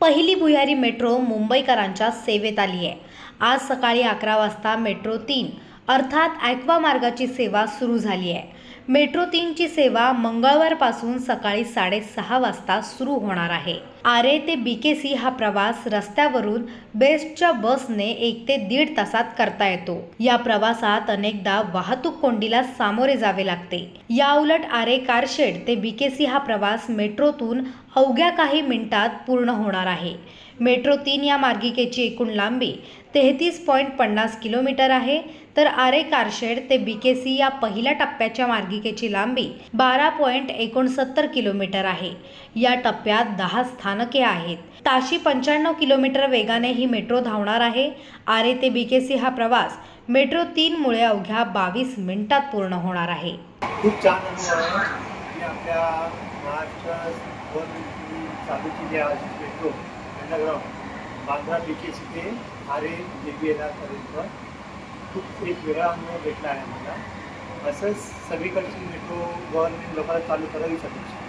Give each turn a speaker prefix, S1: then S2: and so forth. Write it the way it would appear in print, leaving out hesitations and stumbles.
S1: पहिली भुयारी मेट्रो मुंबईकरांच्या सेवेत आली आहे। आज सकाळी 11 वाजता मेट्रो 3 अर्थात ॲक्वा मार्गाची सेवा सुरू झाली आहे। मेट्रो 3 ची सेवा मंगळवारपासून सकाळी 6:30 वाजता सुरू होणार आहे। आरे ते बीकेसी हा प्रवास रस्त्यावरून बेस्टच्या बसने 1 ते 1.5 तासात करता येतो। या प्रवासात अनेकदा वाहतूक कोंडीला सामोरे जावे लागते। या उलट आरे कारशेड ते बीकेसी हा प्रवास मेट्रोतून अवघ्या काही मिनिटात पूर्ण होणार आहे। मेट्रो 3 या मार्गिकेची एकूण लांबी 33.50 किलोमीटर आहे, तर आरे कारशेड ते बीकेसी या पहिल्या टप्प्याच्या मार्गिकेची लांबी 12.69 किलोमीटर आहे। या टप्प्यात 10 स्थानके आहेत। ताशी 95 किलोमीटर वेगाने ही मेट्रो धावणार आहे। आरे ते बीकेसी हा प्रवास मेट्रो 3 मुळे अवघ्या 22 मिनिटात पूर्ण होणार आहे।
S2: खूप छान अनुभव आहे की आपल्या महाराष्ट्रात चालू केली आहे मेट्रो अंडरग्राउंड बांद्रा बीकेसी ते आरे JPNR पर्यंत खूप एक वेगळा अनुभव भेटला आहे मला। असंच सगळीकडची मेट्रो गव्हर्नमेंट लोकांना चालू करावी शकते।